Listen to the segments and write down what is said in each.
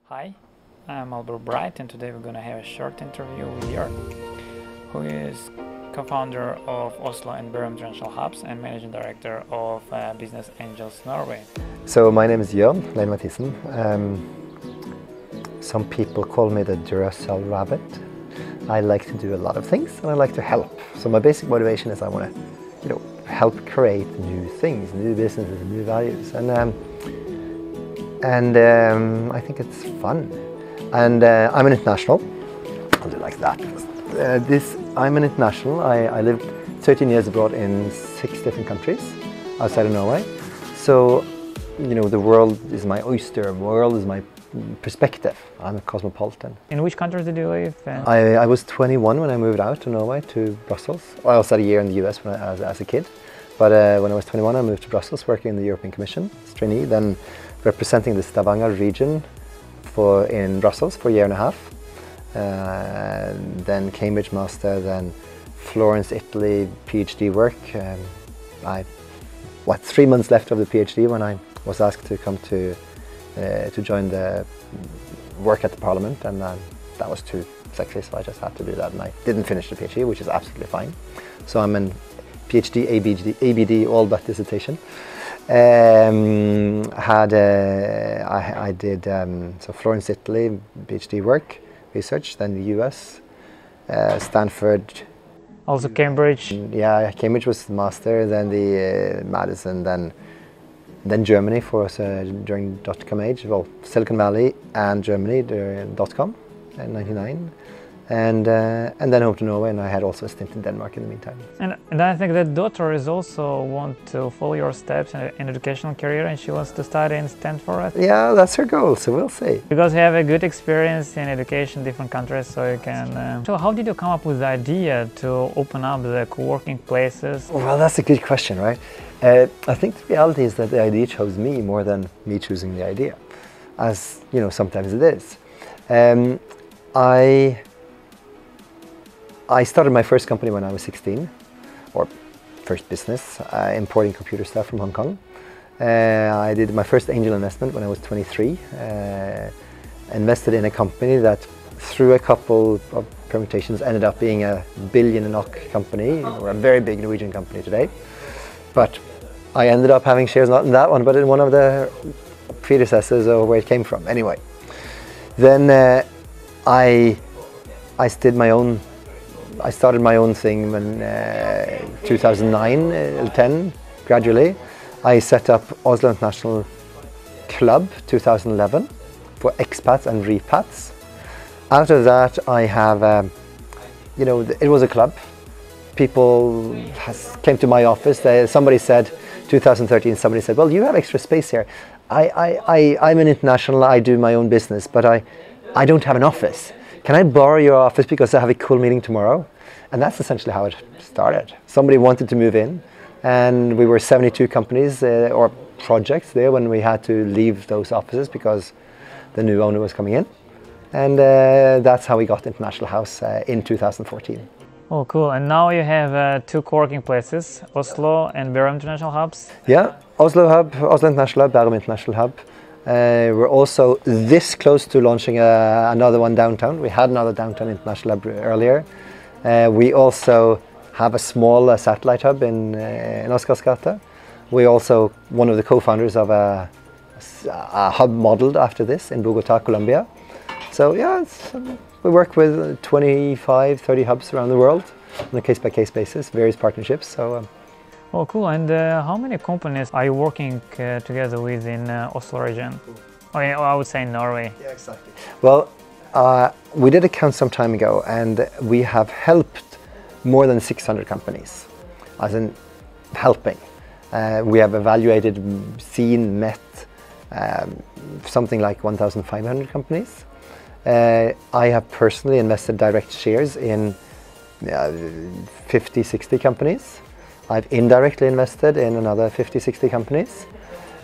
Hi, I'm Albert Bright, and today we're going to have a short interview with Jørn, who is co-founder of Oslo and Bærum International Hubs and managing director of Business Angels Norway. So my name is Jørn Lein-Mathisen. Some people call me the Duracell rabbit. I like to do a lot of things and I like to help. So my basic motivation is I want to, help create new things, new businesses, new values, and I think it's fun. And I'm an international. I'll do like that. I'm an international. I lived 13 years abroad in 6 different countries outside of Norway. So, the world is my oyster. The world is my perspective. I'm a cosmopolitan. In which countries did you live? I was 21 when I moved out to Norway, to Brussels. Well, I also had a year in the US as a kid. But when I was 21, I moved to Brussels, working in the European Commission as trainee, then representing the Stavanger region in Brussels for a year and a half. Then Cambridge master, then Florence, Italy, PhD work. I had 3 months left of the PhD when I was asked to come to join the work at the Parliament, and that was too sexy, so I just had to do that, and I didn't finish the PhD, which is absolutely fine. So I'm in PhD, ABD, all but dissertation. I did so Florence, Italy, PhD work, research, then the US, Stanford. Also Cambridge. Yeah, Cambridge was the master, then the Madison, then Germany for us during .com age. Well, Silicon Valley and Germany during .com in '99. And then home to Norway, and I had also a stint in Denmark in the meantime. And I think that daughter is also want to follow your steps in educational career, and she wants to study in Stanford. Yeah, that's her goal, so we'll see. Because you have a good experience in education, different countries, so you can... So how did you come up with the idea to open up the co-working places? Well, that's a good question, right? I think the reality is that the idea chose me more than me choosing the idea, as sometimes it is. I started my first company when I was 16, or first business, importing computer stuff from Hong Kong. I did my first angel investment when I was 23. Invested in a company that, through a couple of permutations, ended up being a billion NOK company, or a very big Norwegian company today. But I ended up having shares not in that one, but in one of the predecessors, or where it came from. Anyway, then I started my own thing in 2009, 10, gradually. I set up Oslo International Club 2011 for expats and repats. Out of that, I have, it was a club. People came to my office. Somebody said, 2013, somebody said, well, you have extra space here. I'm an international, I do my own business, but I don't have an office. Can I borrow your office because I have a cool meeting tomorrow? And that's essentially how it started. Somebody wanted to move in, and we were 72 companies or projects there when we had to leave those offices because the new owner was coming in. And that's how we got International House in 2014. Oh, cool. And now you have 2 co-working places, Oslo and Bærum International Hubs. Yeah, Oslo Hub, Oslo International Hub, Bærum International Hub. We're also this close to launching another one downtown. We had another downtown International Hub earlier. We also have a small satellite hub in Oscarsgata. We're also one of the co-founders of a hub modeled after this in Bogota, Colombia. So yeah, we work with 25, 30 hubs around the world on a case-by-case basis, various partnerships. So. Oh, cool. And how many companies are you working together with in Oslo region? I would say Norway. Yeah, exactly. Well, we did a count some time ago, and we have helped more than 600 companies, as in helping. We have evaluated, seen, met something like 1,500 companies. I have personally invested direct shares in 50, 60 companies. I've indirectly invested in another 50, 60 companies,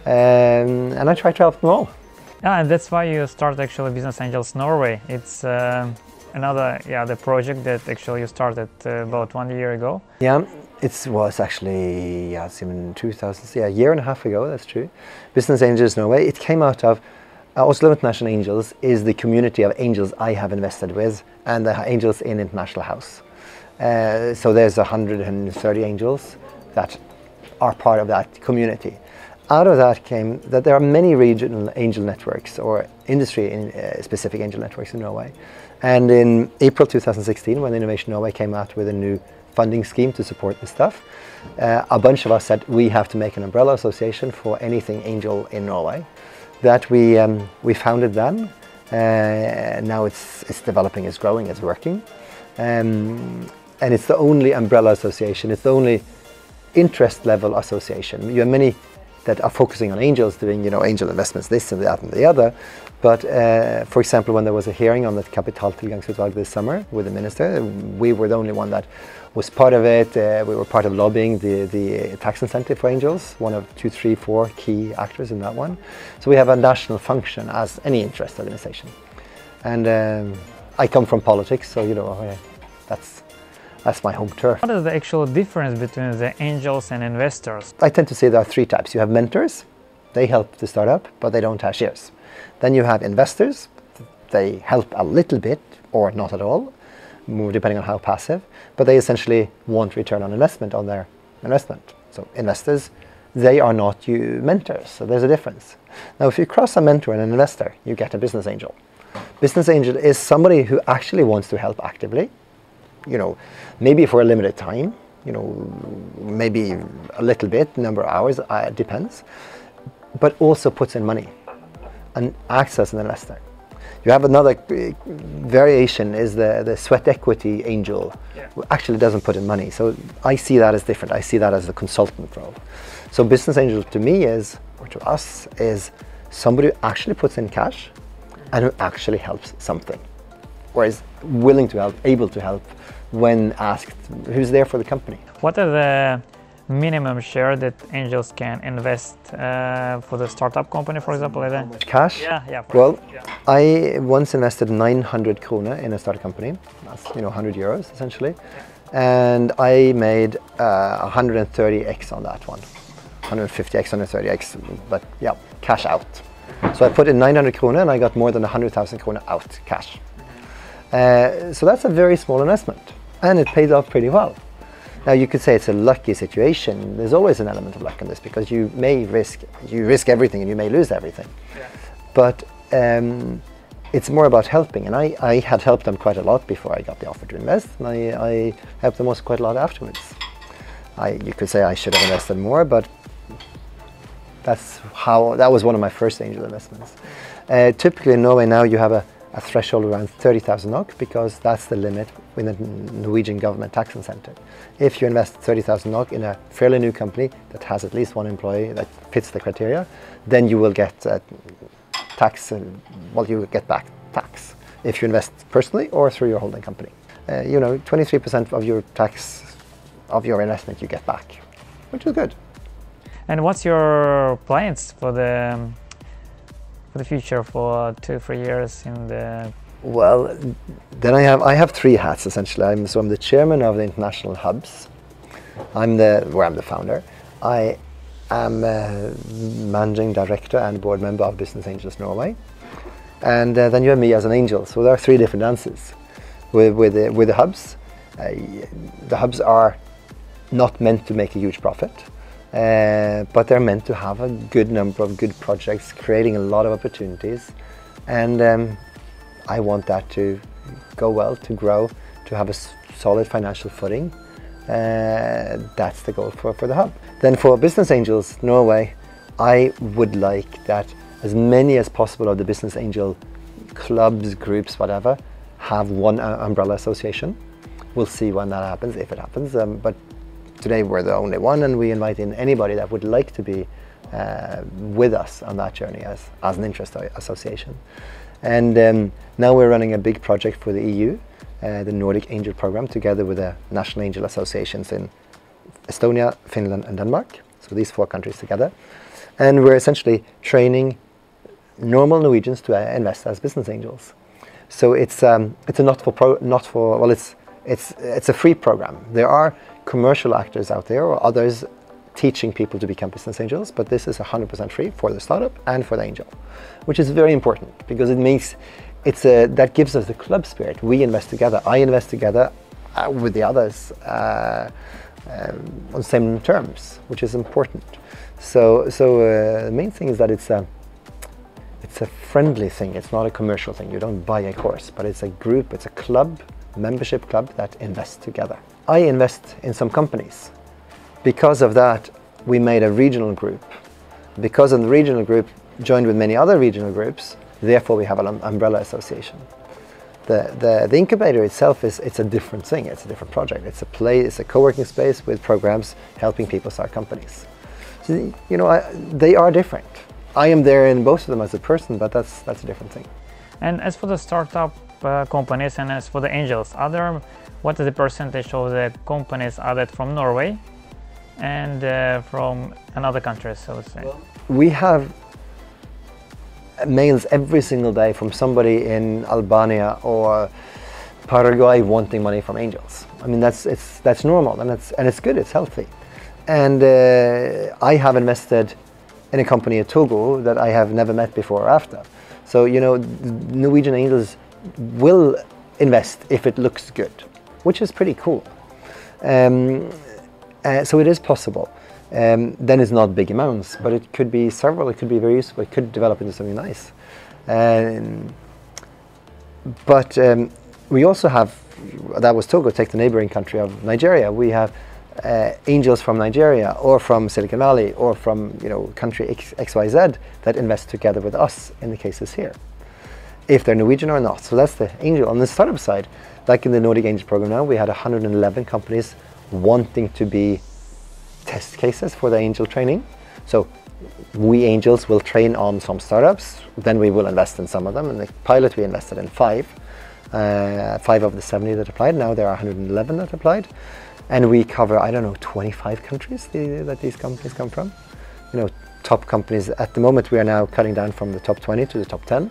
and I try to help them all. Yeah, and that's why you started actually Business Angels Norway. It's the project that actually you started about 1 year ago. Yeah, it was actually, it's in 2000, a year and a half ago, that's true. Business Angels Norway, it came out of Oslo International Angels is the community of angels I have invested with, and the angels in International House. So there's 130 angels that are part of that community. Out of that came that there are many regional angel networks or industry-specific angel networks in Norway. And in April 2016, when Innovation Norway came out with a new funding scheme to support this stuff, a bunch of us said we have to make an umbrella association for anything angel in Norway. That we founded then. Now it's developing, it's growing, it's working. And it's the only umbrella association, it's the only interest level association. You have many that are focusing on angels, doing angel investments, this and that and the other. But for example, when there was a hearing on the kapitaltilgangsutvalg this summer with the minister, we were the only one that was part of it. We were part of lobbying the tax incentive for angels, one of 2, 3, 4 key actors in that one. So we have a national function as any interest organization. And I come from politics, so that's my home turf. What is the actual difference between the angels and investors? I tend to say there are 3 types. You have mentors, they help the startup, but they don't have shares. Then you have investors, they help a little bit or not at all, more depending on how passive, but they essentially want return on investment on their investment. So investors, they are not mentors, so there's a difference. Now if you cross a mentor and an investor, you get a business angel. Business angel is somebody who actually wants to help actively, maybe for a limited time, maybe a little bit, number of hours, depends, but also puts in money and acts as an investor. You have another variation is the sweat equity angel, who actually doesn't put in money. So I see that as different. I see that as the consultant role. So business angel to me is, or to us, is somebody who actually puts in cash and who actually helps something, or is willing to help, able to help when asked, who's there for the company. What are the minimum share that angels can invest for the startup company, for example? Cash? Yeah. Well, I once invested 900 kroner in a startup company. That's 100 euros essentially, and I made 130x on that one, 150x, 130x, but yeah, cash out. So I put in 900 kroner and I got more than 100,000 kroner out cash. So that's a very small investment, and it paid off pretty well. Now you could say it's a lucky situation. There's always an element of luck in this because you risk everything and you may lose everything. Yeah. But it's more about helping, and I had helped them quite a lot before I got the offer to invest, and I helped them also quite a lot afterwards. You could say I should have invested more, but that was one of my first angel investments. Typically in Norway now you have a threshold around 30,000 NOK because that's the limit in the Norwegian government tax incentive. If you invest 30,000 NOK in a fairly new company that has at least one employee that fits the criteria, then you will get tax, you will get back tax if you invest personally or through your holding company. 23% of your tax of your investment you get back, which is good. And what's your plans for the future for 2-3 years in the? Well, then I have 3 hats essentially. I'm the chairman of the International Hubs. I'm the founder. I am managing director and board member of Business Angels Norway, and then you have me as an angel. So there are 3 different dances with the hubs. The hubs are not meant to make a huge profit. But they're meant to have a good number of good projects, creating a lot of opportunities, and I want that to go well, to grow, to have a solid financial footing. That's the goal for the hub. Then for Business Angels Norway, I would like that as many as possible of the Business Angel clubs, groups, whatever, have one umbrella association. We'll see when that happens, if it happens, but today we're the only one, and we invite in anybody that would like to be with us on that journey as an interest association. And now we're running a big project for the EU, the Nordic Angel Program, together with the national angel associations in Estonia, Finland and Denmark. So these 4 countries together. And we're essentially training normal Norwegians to invest as business angels. So it's a it's a free program. There are commercial actors out there or others teaching people to become business angels, but this is 100% free for the startup and for the angel, which is very important because it means that gives us the club spirit. We invest together. I invest together with the others on same terms, which is important. So the main thing is that it's a friendly thing. It's not a commercial thing. You don't buy a course, but it's a group. It's a club, membership club that invests together. I invest in some companies. Because of that, we made a regional group. Because of the regional group joined with many other regional groups, therefore we have an umbrella association. The incubator itself it's a different thing. It's a different project. It's a co-working space with programs helping people start companies. So, you know, they are different. I am there in both of them as a person, but that's a different thing. And as for the startup companies and as for the angels, what is the percentage of the companies are that from Norway and from another countries, so to say? We have mails every single day from somebody in Albania or Paraguay wanting money from angels. I mean, that's normal, and it's good. It's healthy. And I have invested in a company in Togo that I have never met before or after. So, you know, Norwegian angels will invest if it looks good, which is pretty cool. So it is possible. Then it's not big amounts, but it could be several. It could be very useful. It could develop into something nice. But we also have, that was Togo, take the neighboring country of Nigeria. We have angels from Nigeria or from Silicon Valley or from, you know, country XYZ that invest together with us in the cases here, if they're Norwegian or not. So that's the angel. On the startup side, like in the Nordic Angel Program now, we had 111 companies wanting to be test cases for the angel training. So we angels will train on some startups, then we will invest in some of them. In the pilot we invested in 5 of the 70 that applied. Now there are 111 that applied. And we cover, I don't know, 25 countries that these companies come from. You know, top companies. At the moment we are now cutting down from the top 20 to the top 10.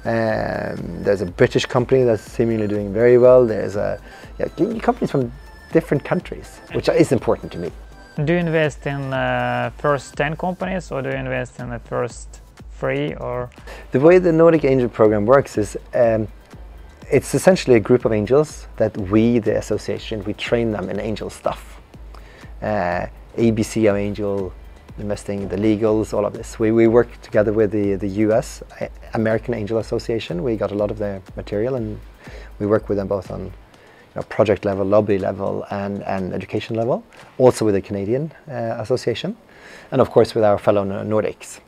There's a British company that's seemingly doing very well. There's companies from different countries, which is important to me. Do you invest in first 10 companies, or do you invest in the first 3? Or the way the Nordic Angel Program works is it's essentially a group of angels that we, the association, we train them in angel stuff. ABC of angel investing, the legals, all of this. We work together with the US American Angel Association. We got a lot of their material, and we work with them both on project level, lobby level, and education level. Also with the Canadian Association, and of course with our fellow Nordics.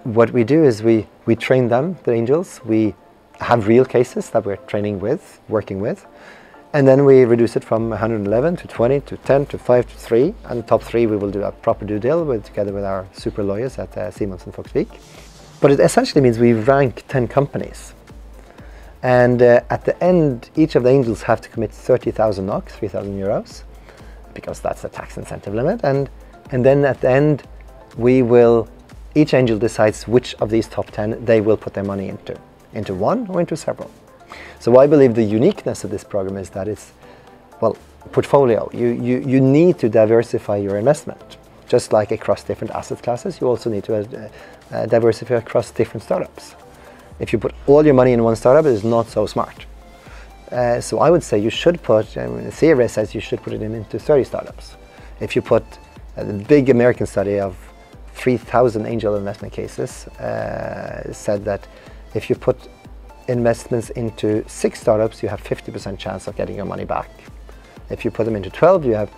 What we do is we train them, the angels. We have real cases that we're training with, working with, and then we reduce it from 111 to 20 to 10 to 5 to 3, and the top 3 we will do a proper due deal with, together with our super lawyers at Simonsen Foxvik. But it essentially means we rank 10 companies, and at the end each of the angels have to commit 30,000 NOK, 3,000 euros, because that's the tax incentive limit, and then at the end each angel decides which of these top 10 they will put their money into one or into several. So I believe the uniqueness of this program is that it's, well, portfolio. You need to diversify your investment. Just like across different asset classes, you also need to diversify across different startups. If you put all your money in one startup, it is not so smart. So I would say you should put, the theory says you should put it into 30 startups. If you put the big American study of 3,000 angel investment cases said that if you put investments into 6 startups, you have 50% chance of getting your money back. If you put them into 12, you have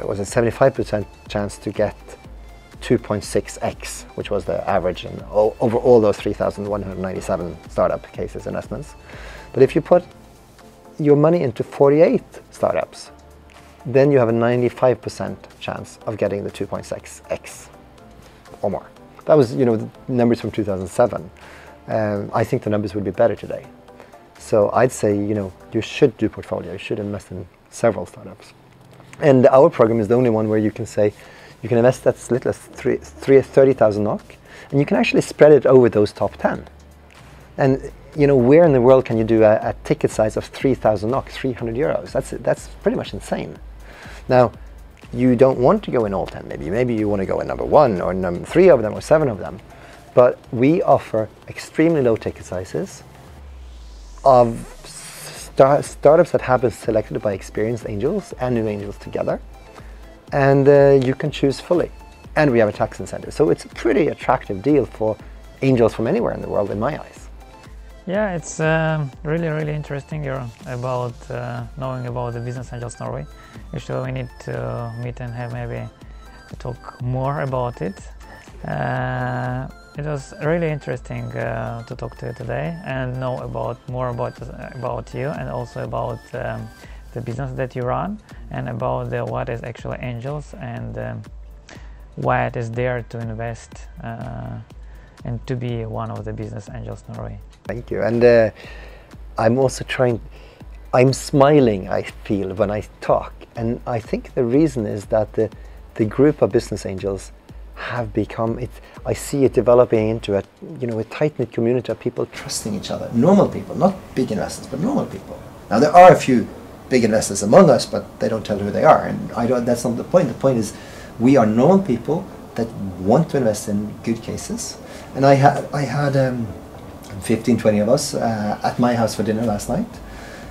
was a 75% chance to get 2.6x, which was the average over all those 3,197 startup cases investments. But if you put your money into 48 startups, then you have a 95% chance of getting the 2.6x or more. That was, the numbers from 2007. I think the numbers would be better today. So I'd say, you should do portfolio. You should invest in several startups. And our program is the only one where you can say, you can invest as little as 30,000 NOK, and you can actually spread it over those top 10. And you know, where in the world can you do a ticket size of 3,000 NOK, 300 euros? That's pretty much insane. Now, you don't want to go in all 10, maybe you want to go in number 1 or number 3 of them or 7 of them, but we offer extremely low ticket sizes of startups that have been selected by experienced angels and new angels together, and you can choose fully, and we have a tax incentive, so it's a pretty attractive deal for angels from anywhere in the world in my eyes. Yeah, it's really interesting about knowing about the Business Angels Norway. Actually, we need to meet and have maybe talk more about it. It was really interesting to talk to you today and know more about you, and also about the business that you run, and about what is actually angels, and why it is there to invest and to be one of the Business Angels Norway. Thank you. And I'm also I'm smiling, I feel, when I talk. And I think the reason is that the group of business angels have become, I see it developing into a tight-knit community of people trusting each other. Normal people, not big investors, but normal people. Now, there are a few big investors among us, but they don't tell who they are. And that's not the point. The point is we are normal people that want to invest in good cases. And I had 15, 20 of us at my house for dinner last night,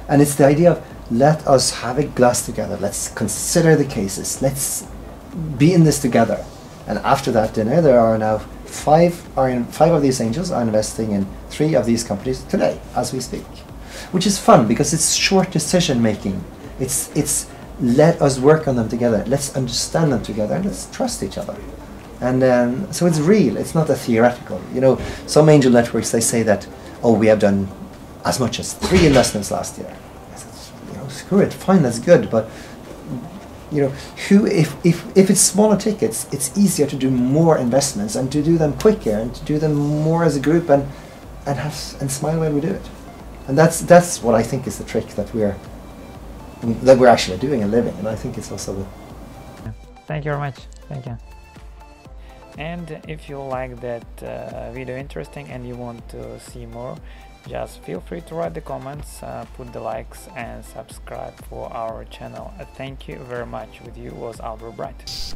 and it's the idea of let us have a glass together, let's consider the cases, let's be in this together. And after that dinner, there are now five of these angels are investing in 3 of these companies today as we speak, which is fun because it's short decision making. It's let us work on them together, let's understand them together, and let's trust each other. And so it's real, it's not a theoretical. You know, some angel networks, they say that, oh, we have done as much as 3 investments last year. I said, you know, screw it, fine, that's good, but you know, if it's smaller tickets, it's easier to do more investments and to do them quicker and to do them more as a group and smile when we do it. And that's what I think is the trick that we're actually doing and living, and I think it's also the... Thank you very much. Thank you. And if you like that video interesting and you want to see more, just feel free to write the comments, put the likes and subscribe for our channel. Thank you very much. With you was Albert Bright.